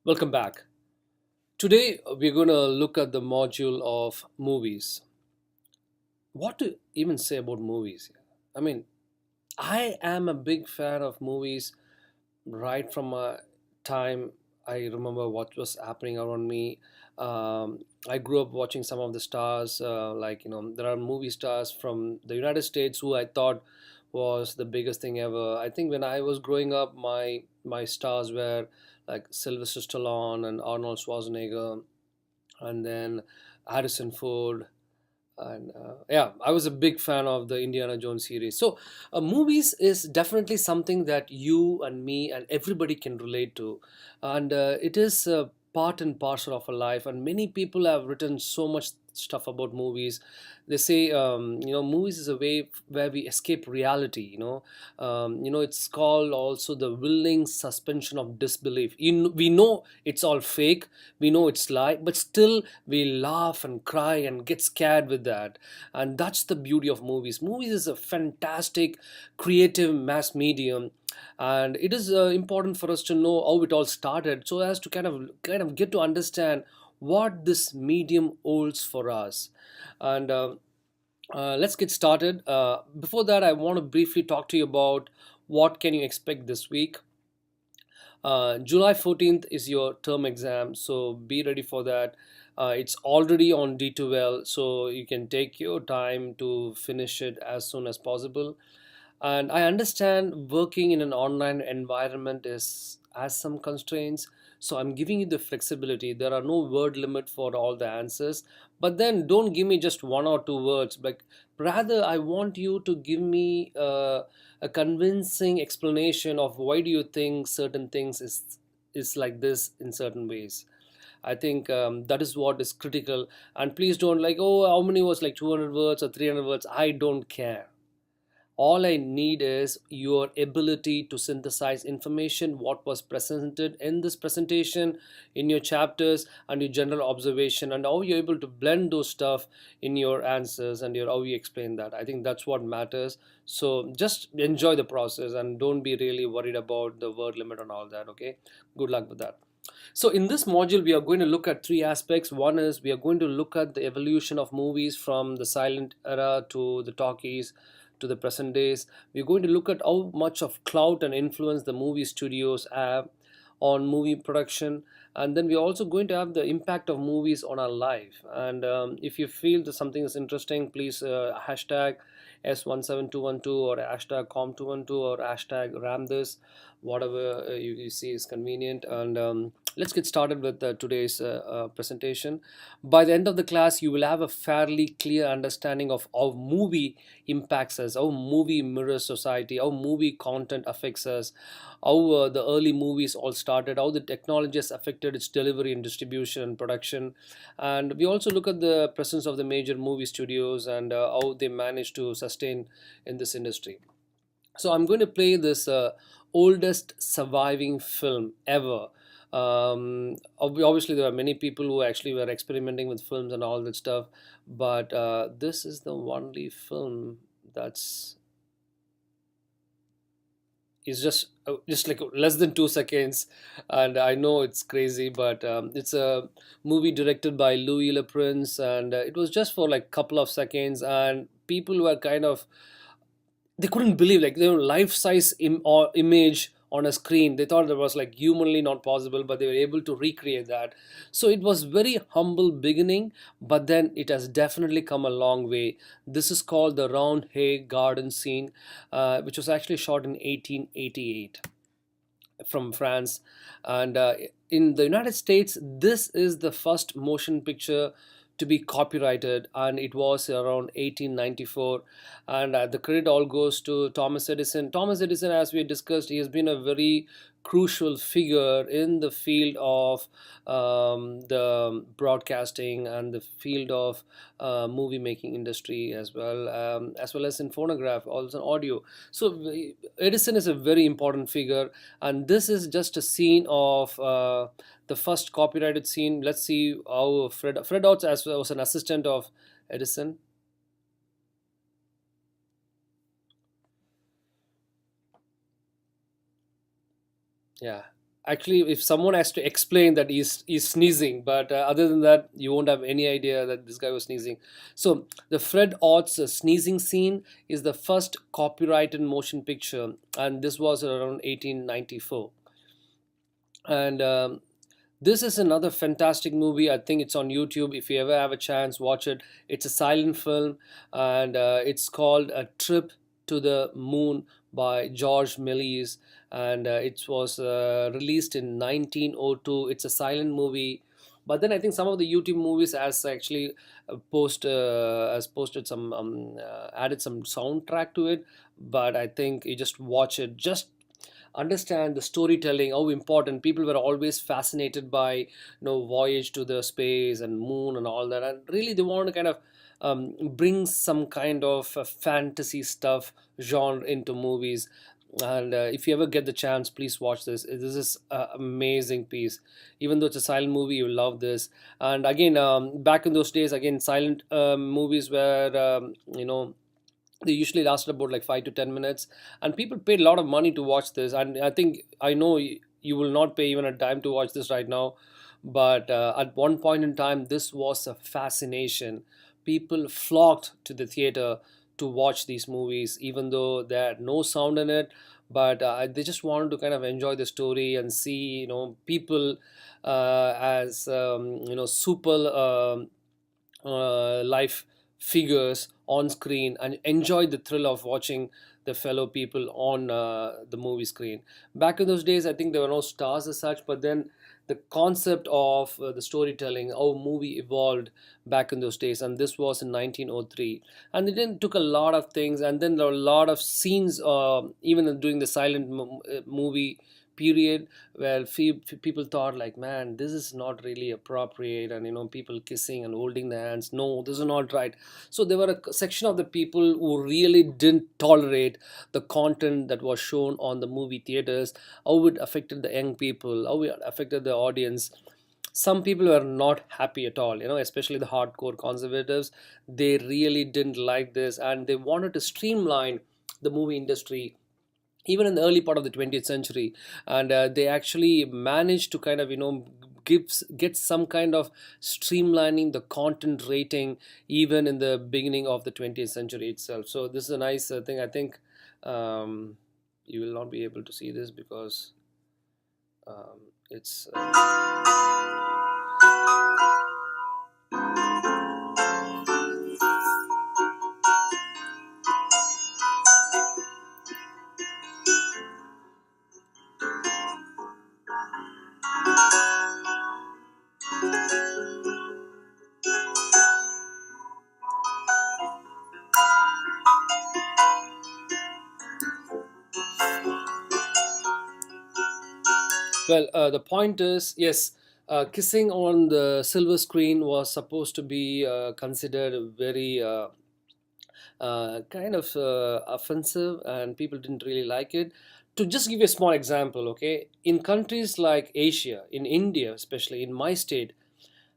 Welcome back. Today we're going to look at the module of movies. What to even say about movies? I mean, I am a big fan of movies right from a time I remember what was happening around me. I grew up watching some of the stars, there are movie stars from the United States who I thought was the biggest thing ever. I think when I was growing up, my stars were like Sylvester Stallone and Arnold Schwarzenegger, and then Harrison Ford, and yeah, I was a big fan of the Indiana Jones series. So movies is definitely something that you and me and everybody can relate to, and it is part and parcel of our life. And many people have written so much stuff about movies. They say, movies is a way where we escape reality. It's called also the willing suspension of disbelief. We know it's all fake, we know it's lie, but still we laugh and cry and get scared with that. And that's the beauty of movies is a fantastic creative mass medium, and it is important for us to know how it all started, so as to kind of get to understand what this medium holds for us. And let's get started. Before that, I want to briefly talk to you about what can you expect this week. July 14th is your term exam, so be ready for that. It's already on D2L, so you can take your time to finish it as soon as possible. And I understand working in an online environment is has some constraints, so I'm giving you the flexibility. There are no word limit for all the answers, but then don't give me just one or two words. Like rather, I want you to give me a convincing explanation of why do you think certain things is like this in certain ways. I think that is what is critical. And please don't like, oh, how many words, like 200 words or 300 words. I don't care. All I need is your ability to synthesize information, what was presented in this presentation, in your chapters, and your general observation, and how you're able to blend those stuff in your answers and your how you explain that. I think that's what matters. So just enjoy the process and don't be really worried about the word limit and all that. Okay, good luck with that. So in this module, we are going to look at three aspects. One is we are going to look at the evolution of movies from the silent era to the talkies to the present days. We're going to look at how much of clout and influence the movie studios have on movie production, and then we're also going to have the impact of movies on our life. And if you feel that something is interesting, please hashtag S17212 or hashtag Com212 or hashtag Ramthis, whatever you see is convenient. And let's get started with today's presentation. By the end of the class, you will have a fairly clear understanding of how movie impacts us, how movie mirrors society, how movie content affects us, how the early movies all started, how the technology has affected its delivery and distribution and production. And we also look at the presence of the major movie studios and how they manage to sustain in this industry. So I'm going to play this oldest surviving film ever. Obviously, there are many people who actually were experimenting with films and all that stuff, but this is the only film that's is just like less than 2 seconds. And I know it's crazy, but it's a movie directed by Louis Le Prince, and it was just for like couple of seconds, and people were kind of they couldn't believe like they were life size or image on a screen. They thought that was like humanly not possible, but they were able to recreate that. So it was very humble beginning, but then it has definitely come a long way. This is called the Round Hay Garden scene, which was actually shot in 1888 from France. And in the United States, this is the first motion picture to be copyrighted, and it was around 1894. And the credit all goes to Thomas Edison. Thomas Edison, as we discussed, he has been a very crucial figure in the field of the broadcasting and the field of movie making industry as well as in phonograph, also audio. So Edison is a very important figure, and this is just a scene of the first copyrighted scene. Let's see how Fred Oates as was an assistant of Edison. Yeah, actually, if someone has to explain that he's sneezing, but other than that, you won't have any idea that this guy was sneezing. So the Fred Ott's sneezing scene is the first copyrighted motion picture, and this was around 1894. And this is another fantastic movie. I think it's on YouTube. If you ever have a chance, watch it. It's a silent film, and it's called A Trip to the Moon by George Méliès, and it was released in 1902. It's a silent movie. But then I think some of the YouTube movies has actually has posted some added some soundtrack to it. But I think you just watch it, just understand the storytelling, how important. People were always fascinated by voyage to the space and moon and all that, and really they want to kind of bring some kind of fantasy stuff genre into movies. And if you ever get the chance, please watch this. This is an amazing piece. Even though it's a silent movie, you love this. And again, back in those days, again, silent movies were they usually lasted about like 5 to 10 minutes, and people paid a lot of money to watch this. And I think, I know you will not pay even a dime to watch this right now, but at one point in time, this was a fascination. People flocked to the theater to watch these movies, even though they had no sound in it. But they just wanted to kind of enjoy the story and see people as super life figures on screen, and enjoy the thrill of watching the fellow people on the movie screen. Back in those days, I think there were no stars as such, but then the concept of the storytelling, how movie evolved back in those days, and this was in 1903. And it then took a lot of things, and then there were a lot of scenes, even during the silent movie period, where people thought like, man, this is not really appropriate, and people kissing and holding their hands, no, this is not right. So there were a section of the people who really didn't tolerate the content that was shown on the movie theaters, how it affected the young people, how it affected the audience. Some people were not happy at all, especially the hardcore conservatives. They really didn't like this, and they wanted to streamline the movie industry even in the early part of the 20th century. And they actually managed to kind of get some kind of streamlining the content rating even in the beginning of the 20th century itself. So this is a nice thing. I think you will not be able to see this because it's well, the point is, yes, kissing on the silver screen was supposed to be considered very kind of offensive, and people didn't really like it. To just give you a small example, okay, in countries like Asia, in India, especially in my state,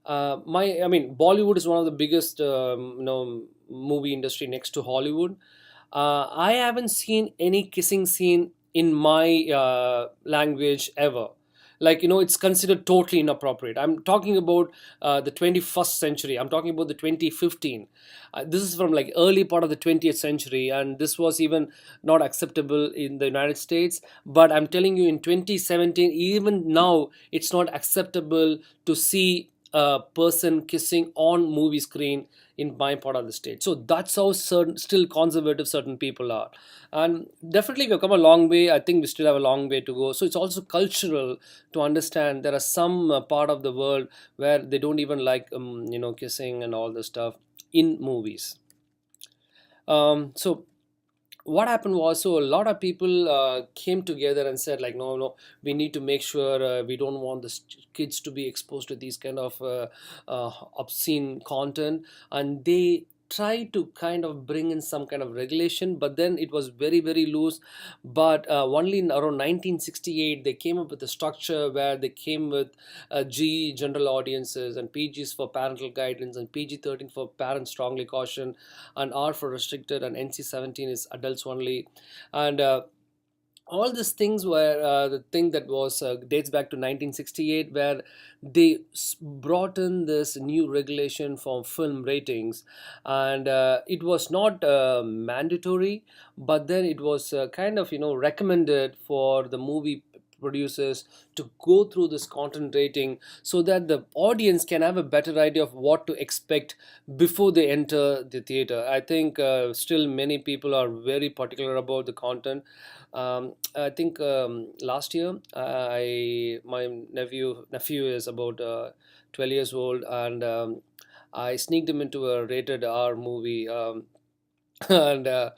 I mean, Bollywood is one of the biggest, movie industry next to Hollywood. I haven't seen any kissing scene in my language ever. Like, it's considered totally inappropriate. I'm talking about the 21st century. I'm talking about the 2015. This is from like early part of the 20th century, and this was even not acceptable in the United States. But I'm telling you, in 2017, even now, it's not acceptable to see a person kissing on movie screen in my part of the state. So that's how certain, still conservative certain people are. And definitely we've come a long way. I think we still have a long way to go. So it's also cultural to understand there are some part of the world where they don't even like kissing and all this stuff in movies. So what happened was, so a lot of people came together and said like, no, no, we need to make sure we don't want the kids to be exposed to these kind of obscene content. And they tried to kind of bring in some kind of regulation, but then it was very very loose. But only in around 1968 they came up with a structure where they came with G general audiences, and PGs for parental guidance, and PG-13 for parents strongly caution, and R for restricted, and NC-17 is adults only. And all these things were the thing that was dates back to 1968, where they brought in this new regulation for film ratings. And it was not mandatory, but then it was kind of recommended for the movie producers to go through this content rating, so that the audience can have a better idea of what to expect before they enter the theater. I think still many people are very particular about the content. I think last year, I my nephew is about 12 years old, and I sneaked him into a rated R movie, and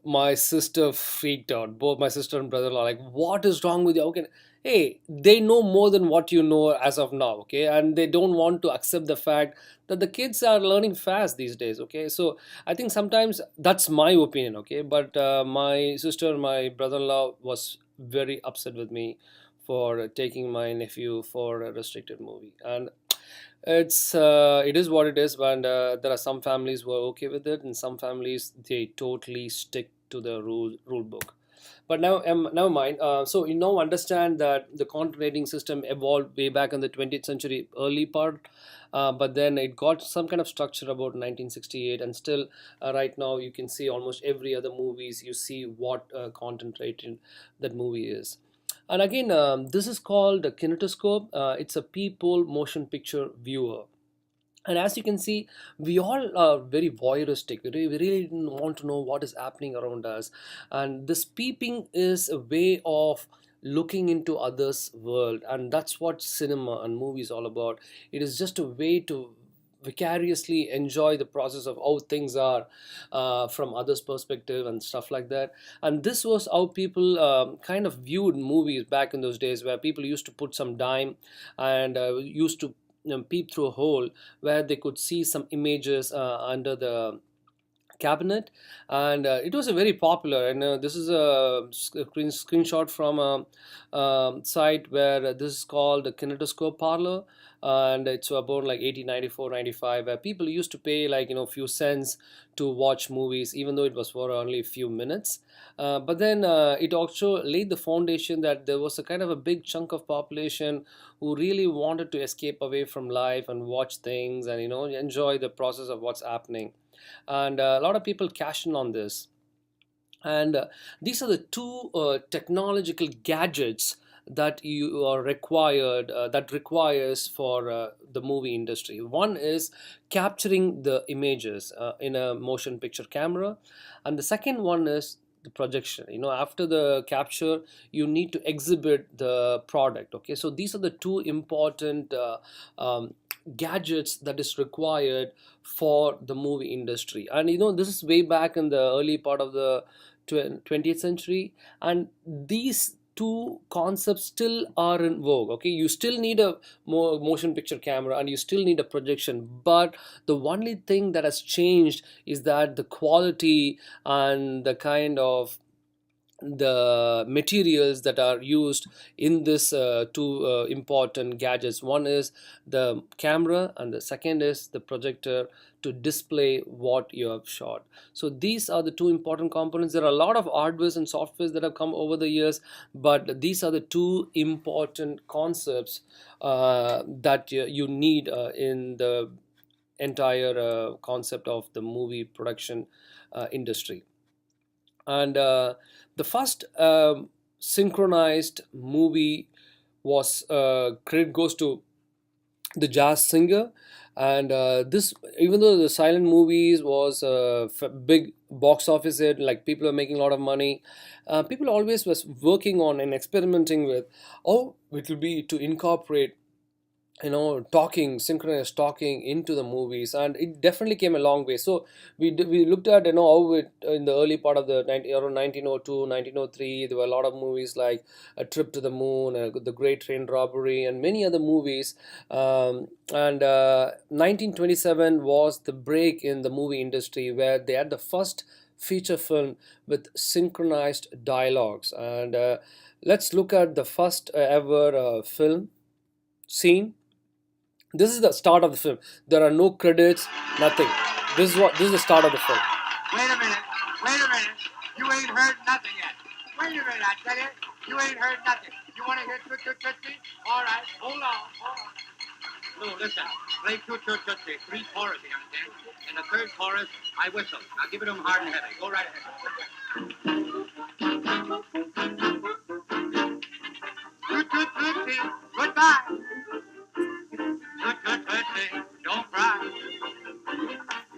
my sister freaked out. Both my sister and brother are like, "What is wrong with you? Okay, hey, they know more than what you know as of now, okay, and they don't want to accept the fact that the kids are learning fast these days, okay." So I think sometimes that's my opinion, okay, but my sister, my brother-in-law was very upset with me for taking my nephew for a restricted movie. And it is what it is, and there are some families who are okay with it, and some families they totally stick to the rule book. But now, never mind. So you now understand that the content rating system evolved way back in the 20th century early part, but then it got some kind of structure about 1968, and still right now you can see almost every other movies you see what content rating that movie is. And again, this is called a kinetoscope. It's a peephole motion picture viewer. And as you can see, we all are very voyeuristic. We really want to know what is happening around us. And this peeping is a way of looking into others' world. And that's what cinema and movies all about. It is just a way to vicariously enjoy the process of how things are from others' perspective and stuff like that. And this was how people kind of viewed movies back in those days, where people used to put some dime and used to peep through a hole where they could see some images under the cabinet. And it was a very popular, and this is a screenshot from a site where this is called the kinetoscope parlor. And it's about like 1894, 95, where people used to pay like few cents to watch movies, even though it was for only a few minutes. But then it also laid the foundation that there was a kind of a big chunk of population who really wanted to escape away from life and watch things and enjoy the process of what's happening. And a lot of people cash in on this. And these are the two technological gadgets that you are required that requires for the movie industry. One is capturing the images in a motion picture camera, and the second one is the projection. After the capture, you need to exhibit the product, okay. So these are the two important gadgets that is required for the movie industry. And this is way back in the early part of the 20th century, and these two concepts still are in vogue, okay. You still need a more motion picture camera, and you still need a projection, but the only thing that has changed is that the quality and the kind of the materials that are used in this two important gadgets. One is the camera, and the second is the projector to display what you have shot. So these are the two important components. There are a lot of hardwares and softwares that have come over the years, but these are the two important concepts that you need in the entire concept of the movie production industry. And the first synchronized movie was credit goes to the Jazz Singer. And this, even though the silent movies was a big box office hit, like people are making a lot of money, people always was working on and experimenting with how it will be to incorporate talking, synchronous talking into the movies. And it definitely came a long way. So we looked at how it in the early part of the around 1902, 1903, there were a lot of movies like A Trip to the Moon, The Great Train Robbery, and many other movies. And 1927 was the break in the movie industry, where they had the first feature film with synchronized dialogues. And let's look at the first ever film scene. This is the start of the film. There are no credits, nothing. This is the start of the film. Wait a minute. Wait a minute. You ain't heard nothing yet. Wait a minute, I tell you, you ain't heard nothing. You want to hear Toot Toot Tootsie? All right, hold on, hold on. No, listen, play Toot Toot Tootsie, three choruses, you understand? In the third chorus, I whistle. Now give it to them hard and heavy. Go right ahead. Toot Toot Tootsie, goodbye. Toot Toot Tootsie, don't cry.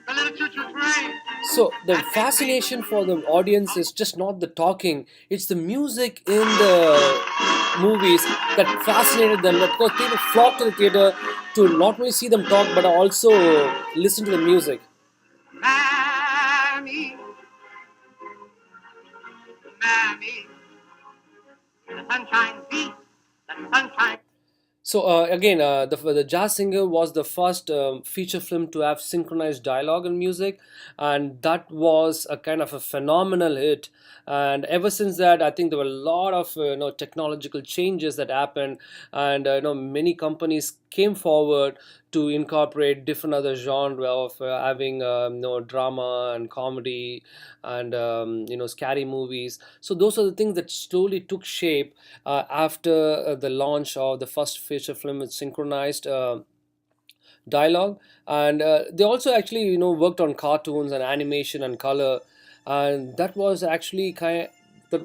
The little choo-choo train. So the fascination for the audience is just not the talking; it's the music in the movies that fascinated them. Because people flock to the theater to not only see them talk but also listen to the music. Mammy, Mammy, the sunshine beat, the sunshine. So again, the Jazz Singer was the first feature film to have synchronized dialogue and music, and that was a kind of a phenomenal hit. And ever since that, I think there were a lot of technological changes that happened, and many companies came forward to incorporate different other genre of having drama and comedy and scary movies. So those are the things that slowly took shape after the launch of the first feature film with synchronized dialogue. And they also actually worked on cartoons and animation and color, and that was actually that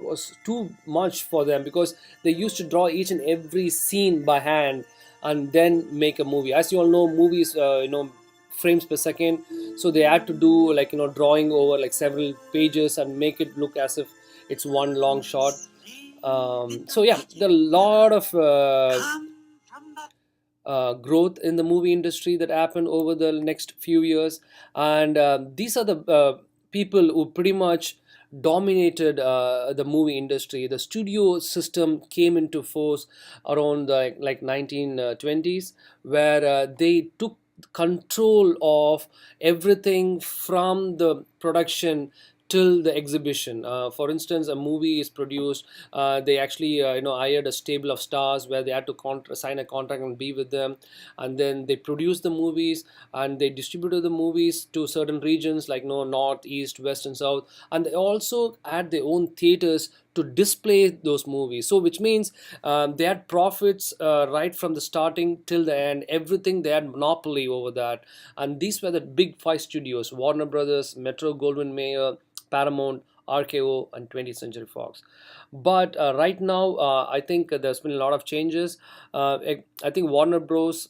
was too much for them because they used to draw each and every scene by hand and then make a movie. As you all know, movies frames per second, so they had to do like drawing over like several pages and make it look as if it's one long shot. So yeah, there are a lot of growth in the movie industry that happened over the next few years, and these are the people who pretty much dominated the movie industry. The studio system came into force around the like 1920s, where they took control of everything from the production till the exhibition. For instance, a movie is produced. They actually hired a stable of stars where they had to sign a contract and be with them, and then they produced the movies and they distributed the movies to certain regions like north, east, west, and south, and they also had their own theaters to display those movies. So which means they had profits right from the starting till the end. Everything, they had monopoly over that. And these were the big five studios: Warner Brothers, Metro Goldwyn Mayer, Paramount, RKO, and 20th Century Fox. But right now, I think there's been a lot of changes. I think Warner Bros.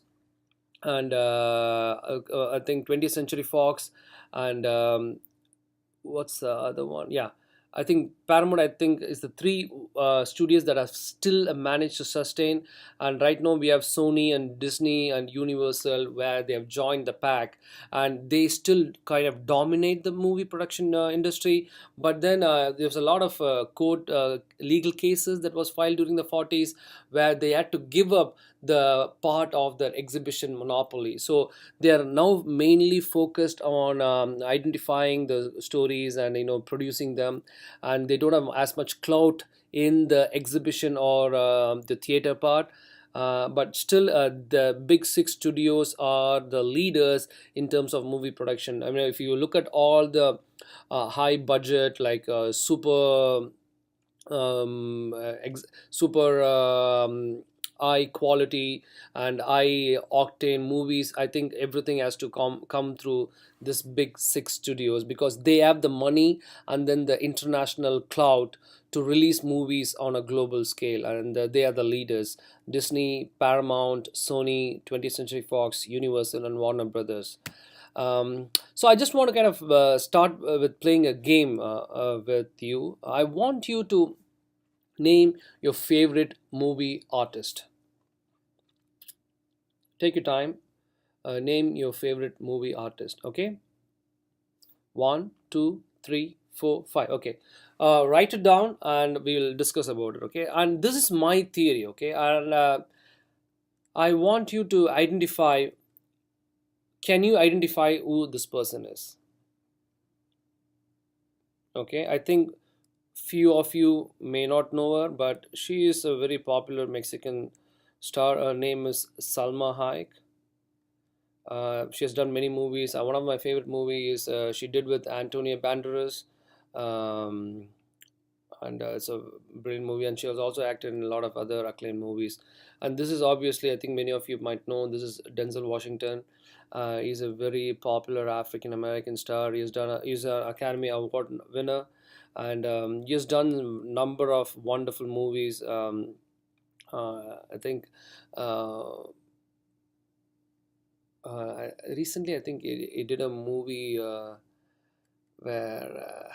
And I think 20th Century Fox and what's the other one? Yeah, I think Paramount, I think, is the three studios that have still managed to sustain. And right now we have Sony and Disney and Universal where they have joined the pack, and they still kind of dominate the movie production industry. But then there's a lot of court legal cases that was filed during the 40s where they had to give up the part of the exhibition monopoly. So they are now mainly focused on identifying the stories and producing them, and they don't have as much clout in the exhibition or the theater part. But still, the big six studios are the leaders in terms of movie production. I mean, if you look at all the high budget, like super high quality and high octane movies, I think everything has to come through this big six studios because they have the money and then the international clout to release movies on a global scale, and they are the leaders: Disney, Paramount, Sony, 20th Century Fox, Universal, and Warner Brothers. So I just want to kind of start with playing a game with you. I want you to name your favorite movie artist. Take your time. Name your favorite movie artist. Okay. One, two, three, four, five. Okay. Write it down and we will discuss about it. Okay. And this is my theory. Okay. And I want you to identify. Can you identify who this person is? Okay. I think few of you may not know her, but she is a very popular Mexican star. Her name is Salma Hayek. She has done many movies. One of my favorite movies she did with Antonio Banderas. Um, and it's a brilliant movie. And she has also acted in a lot of other acclaimed movies. And this is obviously, I think many of you might know, this is Denzel Washington. He's a very popular African American star. He's an Academy Award winner, and he has done a number of wonderful movies. I think uh, recently, I think he did a movie where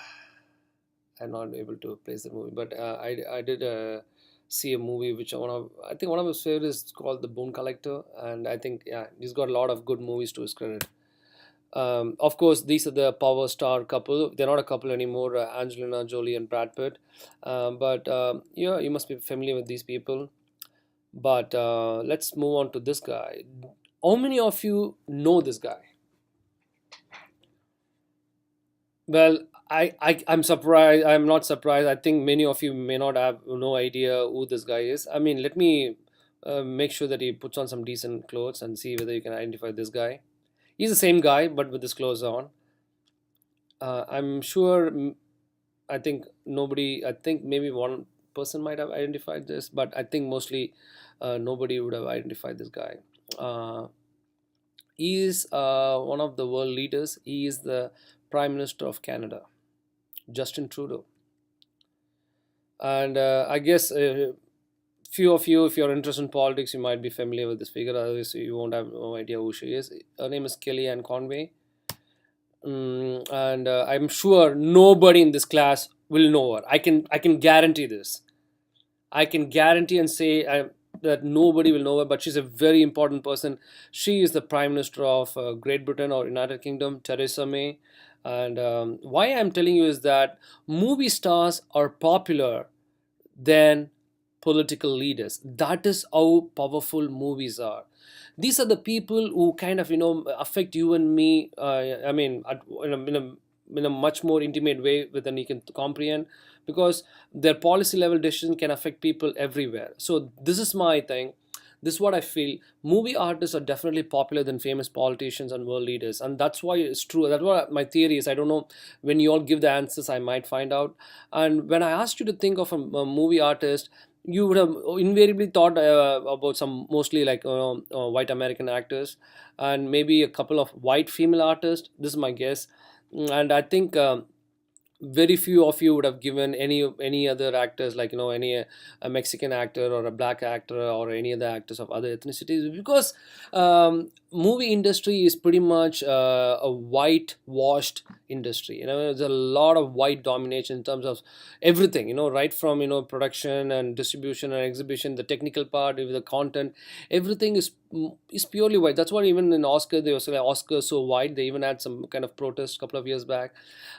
I'm not able to place the movie, but I did see a movie which I think one of his favorites is called The Bone Collector, and I think yeah, he's got a lot of good movies to his credit. Of course, these are the power star couple. They're not a couple anymore, Angelina Jolie and Brad Pitt. But yeah, you must be familiar with these people. But let's move on to this guy. How many of you know this guy? Well, I'm surprised. I'm not surprised. I think many of you may not have no idea who this guy is. I mean, let me make sure that he puts on some decent clothes and see whether you can identify this guy. He's the same guy, but with his clothes on. I'm sure. I think nobody. I think maybe one person might have identified this, but I think mostly nobody would have identified this guy. Uh, he is one of the world leaders. He is the Prime Minister of Canada, Justin Trudeau. And I guess few of you, if you're interested in politics, you might be familiar with this figure. Otherwise, you won't have no idea who she is. Her name is Kellyanne Conway. And I'm sure nobody in this class will know her. I can guarantee this. I can guarantee and say that nobody will know her, but she's a very important person. She is the Prime Minister of Great Britain or United Kingdom, Theresa May. And why I'm telling you is that movie stars are popular than political leaders. That is how powerful movies are. These are the people who kind of affect you and me. I mean, in a much more intimate way than you can comprehend, because their policy level decision can affect people everywhere. So this is my thing. This is what I feel. Movie artists are definitely popular than famous politicians and world leaders, and that's why it's true. That's what my theory is. I don't know, when you all give the answers, I might find out. And when I asked you to think of a movie artist, you would have invariably thought about some mostly like white American actors, and maybe a couple of white female artists. This is my guess. And I think very few of you would have given any other actors, like any a Mexican actor or a black actor or any other actors of other ethnicities, because movie industry is pretty much a whitewashed industry. There's a lot of white domination in terms of everything, right from production and distribution and exhibition, the technical part, the content, everything is purely white. That's why even in Oscar they was like Oscar so white. They even had some kind of protest a couple of years back,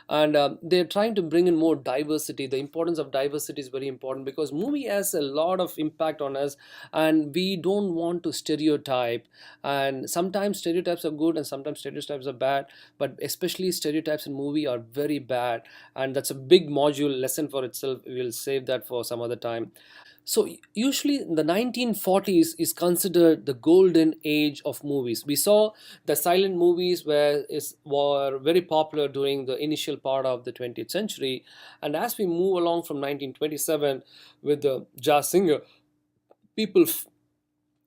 and they're trying to bring in more diversity. The importance of diversity is very important, because movie has a lot of impact on us, and we don't want to stereotype. And sometimes stereotypes are good and sometimes stereotypes are bad, but especially stereotypes in movie are very bad, and that's a big module lesson for itself. We'll save that for some other time. So usually the 1940s is considered the golden age of movies. We saw the silent movies were very popular during the initial part of the 20th century. And as we move along from 1927 with the jazz singer, people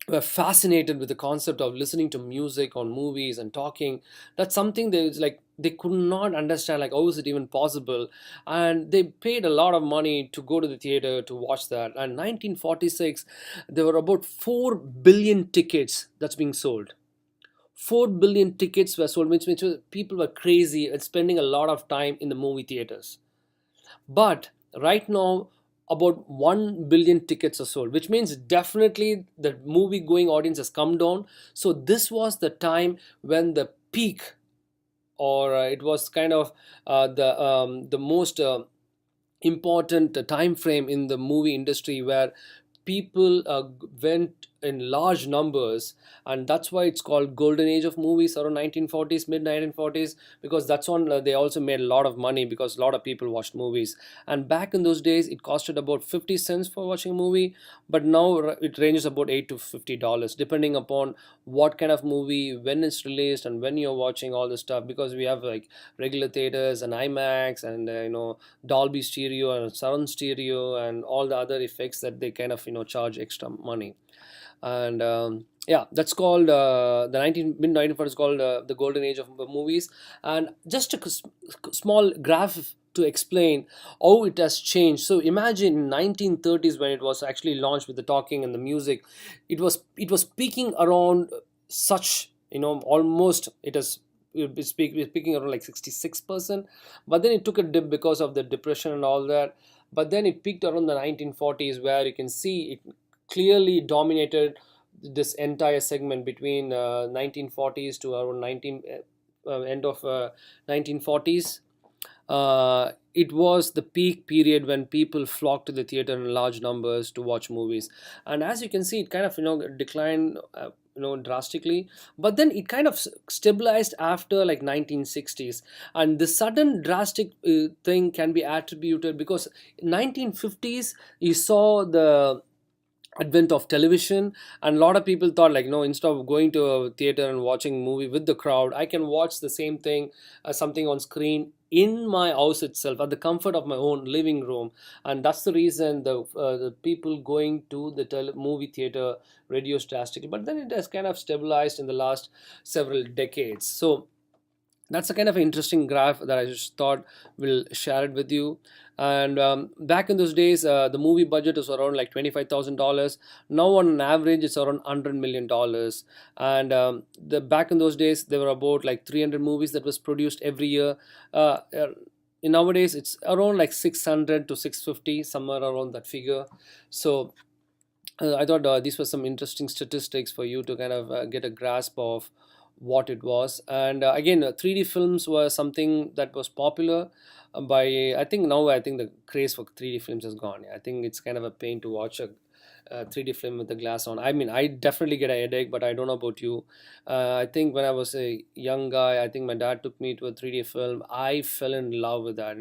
were fascinated with the concept of listening to music on movies and talking. That's something they could not understand, like how is it even possible. And they paid a lot of money to go to the theater to watch that. And 1946, there were about 4 billion tickets that's being sold. 4 billion tickets were sold, which means people were crazy and spending a lot of time in the movie theaters. But right now, about 1 billion tickets are sold, which means definitely the movie going audience has come down. So this was the time when the peak, or it was kind of the most important time frame in the movie industry, where people went in large numbers, and that's why it's called golden age of movies around 1940s, mid 1940s, because that's when they also made a lot of money because a lot of people watched movies. And back in those days it costed about 50 cents for watching a movie, but now it ranges about 8 to $50 depending upon what kind of movie, when it's released, and when you're watching all this stuff, because we have like regular theaters and IMAX and Dolby stereo and surround stereo and all the other effects that they kind of charge extra money. And yeah, that's called the 19 mid 1940s, called the golden age of movies. And just a small graph to explain how it has changed. So imagine in 1930s when it was actually launched with the talking and the music, it was peaking around such, almost it has we're speaking around like 66%, but then it took a dip because of the depression and all that. But then it peaked around the 1940s, where you can see it clearly dominated this entire segment between 1940s to around 19 end of 1940s. It was the peak period when people flocked to the theater in large numbers to watch movies. And as you can see, it kind of declined drastically, but then it kind of stabilized after like 1960s. And the sudden drastic thing can be attributed because 1950s you saw the advent of television, and a lot of people thought like, instead of going to a theater and watching movie with the crowd, I can watch the same thing, something on screen in my house itself at the comfort of my own living room. And that's the reason the people going to the movie theater reduced drastically. But then it has kind of stabilized in the last several decades. So that's a kind of interesting graph that I just thought will share it with you. And back in those days, the movie budget was around like $25,000. Now, on an average, it's around $100 million. And the back in those days, there were about like 300 movies that was produced every year. Nowadays, it's around like 600 to 650, somewhere around that figure. So I thought these were some interesting statistics for you to kind of get a grasp of what it was. And again, 3D films were something that was popular by, I think now I think the craze for 3D films is gone. I think it's kind of a pain to watch a 3D film with the glass on. I mean, I definitely get a headache, but I don't know about you. I think when I was a young guy, I think my dad took me to a 3D film. I fell in love with that.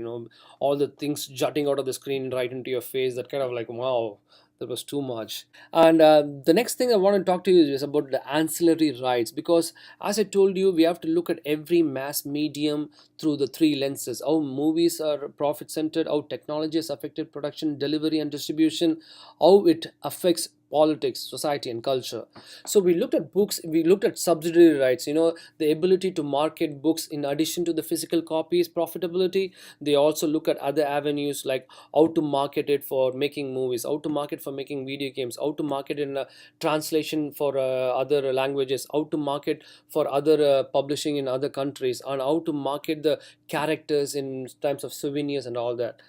All the things jutting out of the screen right into your face. That kind of like, wow, that was too much. And the next thing I want to talk to you is about the ancillary rights, because as I told you, we have to look at every mass medium through the three lenses: how movies are profit centered, how technology has affected production, delivery, and distribution, how it affects politics, society, and culture. So we looked at books, we looked at subsidiary rights, the ability to market books in addition to the physical copies, profitability. They also look at other avenues like how to market it for making movies, how to market for making video games, how to market in translation for other languages, how to market for other publishing in other countries, and how to market the characters in terms of souvenirs and all that.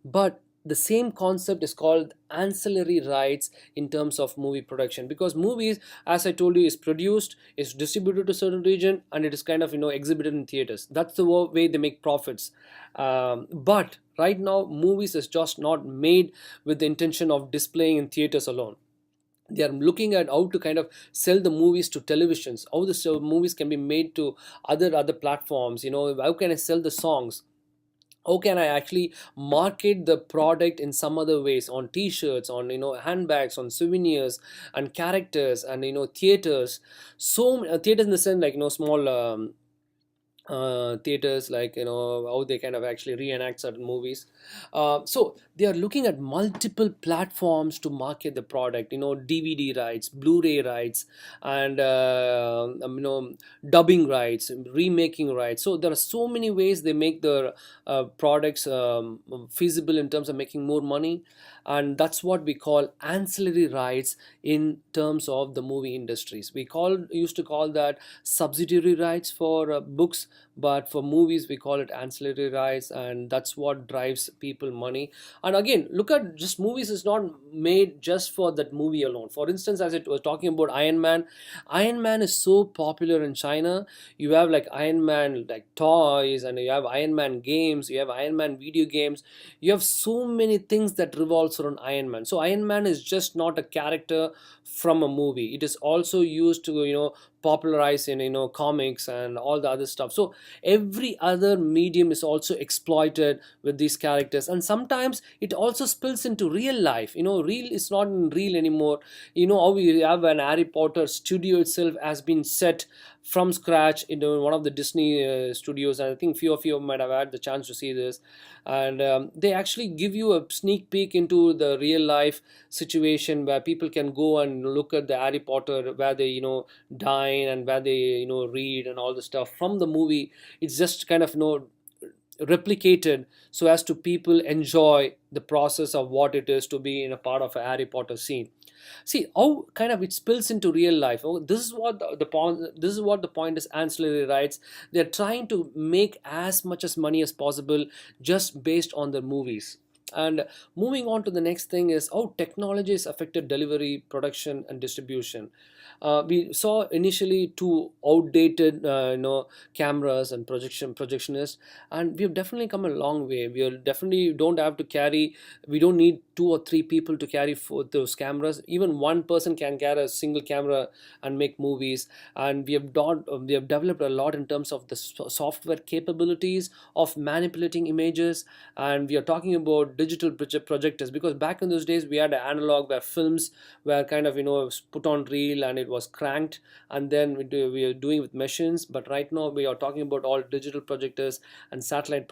But the same concept is called ancillary rights in terms of movie production, because movies, as I told you, is produced, is distributed to certain region, and it is kind of exhibited in theaters. That's the way they make profits. But right now movies is just not made with the intention of displaying in theaters alone. They are looking at how to kind of sell the movies to televisions, how the movies can be made to other platforms. How can I sell the songs, how can I actually market the product in some other ways, on t-shirts, on handbags, on souvenirs and characters, and theaters. So theaters in the sense like small theaters, like how they kind of actually reenact certain movies. So they are looking at multiple platforms to market the product, DVD rights, Blu-ray rights, and dubbing rights, remaking rights. So there are so many ways they make their products feasible in terms of making more money. And that's what we call ancillary rights in terms of the movie industries. We used to call that subsidiary rights for books, but for movies we call it ancillary rights, and that's what drives people money. And again, look at, just movies is not made just for that movie alone. For instance, as it was talking about Iron Man, Iron Man is so popular in China. You have like Iron Man like toys, and you have Iron Man games, you have Iron Man video games, you have so many things that revolves around Iron Man. So Iron Man is just not a character from a movie. It is also used to popularize in comics and all the other stuff. So every other medium is also exploited with these characters, and sometimes it also spills into real life. Real is not in real anymore. How we have an Harry Potter studio itself has been set from scratch into one of the Disney studios, and I think few of you might have had the chance to see this. And they actually give you a sneak peek into the real life situation where people can go and look at the Harry Potter, where they dine and where they read and all the stuff from the movie. It's just kind of replicated so as to people enjoy the process of what it is to be in a part of a Harry Potter scene. See how kind of it spills into real life. Oh, this is what the point. This is what the point is. Ancillary rights. They're trying to make as much as money as possible just based on the movies. And moving on to the next thing is how technology has affected delivery, production, and distribution. We saw initially two outdated, cameras and projectionists, and we have definitely come a long way. We are definitely don't have to carry. We don't need two or three people to carry for those cameras. Even one person can carry a single camera and make movies. And we have developed a lot in terms of the software capabilities of manipulating images. And we are talking about digital projectors, because back in those days we had an analog where films were kind of put on reel and it was cranked, and then we are doing with machines. But right now we are talking about all digital projectors and satellite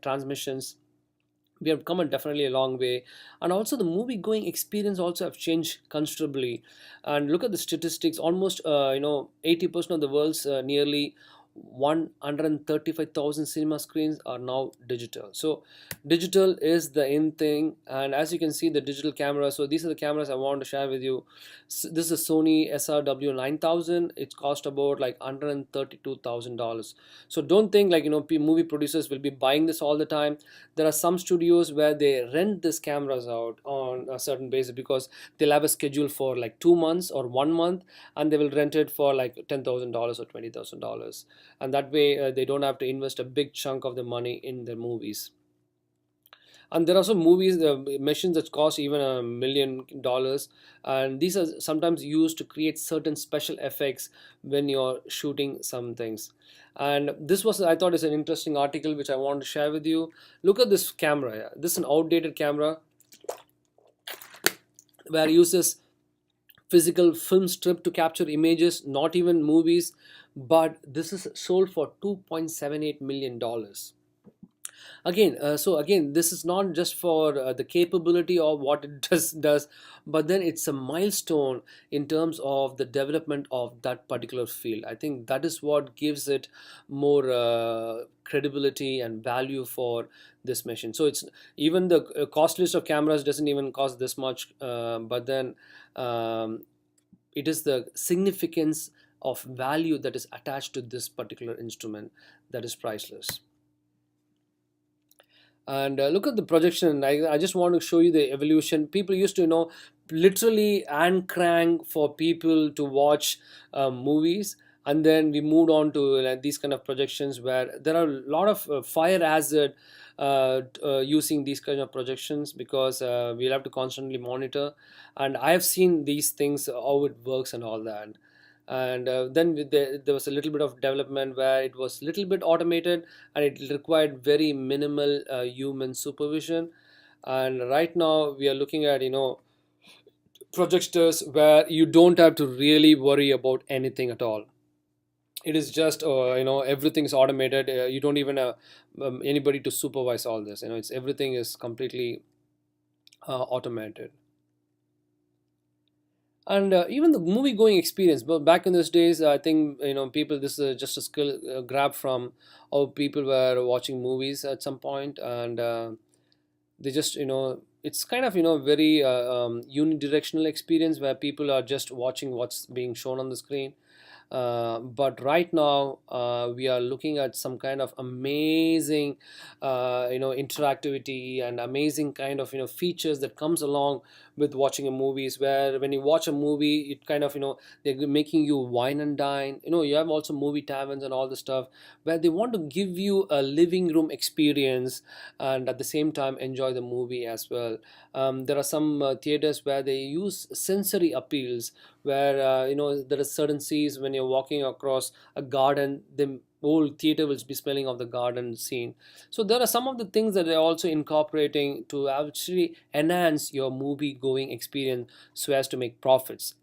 transmissions. We have come a definitely a long way. And also the movie going experience also have changed considerably. And look at the statistics. Almost 80% of the world's nearly 135,000 cinema screens are now digital. So digital is the in thing. And as you can see, the digital camera, so these are the cameras I want to share with you. This is Sony SRW 9000. It cost about like $132,000. So don't think like movie producers will be buying this all the time. There are some studios where they rent these cameras out on a certain basis, because they'll have a schedule for like 2 months or 1 month, and they will rent it for like $10,000 or $20,000. And that way they don't have to invest a big chunk of the money in the movies. And there are some movies, the machines that cost even $1 million, and these are sometimes used to create certain special effects when you're shooting some things. And this was, I thought, is an interesting article which I want to share with you. Look at this camera. Yeah. This is an outdated camera where it uses physical film strip to capture images, not even movies. But this is sold for $2.78 million. Again, so again, this is not just for the capability of what it does, but then it's a milestone in terms of the development of that particular field. I think that is what gives it more credibility and value for this machine. So it's even the cost list of cameras doesn't even cost this much, but then um, it is the significance of value that is attached to this particular instrument that is priceless. And look at the projection. I just want to show you the evolution. People used to literally hand crank for people to watch movies, and then we moved on to these kind of projections where there are a lot of fire hazard using these kind of projections, because we'll have to constantly monitor. And I have seen these things, how it works and all that. And then there was a little bit of development where it was a little bit automated, and it required very minimal human supervision. And right now we are looking at projectors where you don't have to really worry about anything at all. It is just everything's automated. You don't even have anybody to supervise all this. It's everything is completely automated. And even the movie going experience, but back in those days, I think people, this is just a skill grab from how people were watching movies at some point. And they just it's kind of very unidirectional experience where people are just watching what's being shown on the screen. But right now we are looking at some kind of amazing interactivity and amazing kind of features that comes along with watching a movies, where when you watch a movie it kind of they're making you wine and dine. You have also movie taverns and all the stuff where they want to give you a living room experience and at the same time enjoy the movie as well. There are some theaters where they use sensory appeals, where there are certain scenes when you're walking across a garden, the whole theater will be smelling of the garden scene. So there are some of the things that they're also incorporating to actually enhance your movie going experience so as to make profits.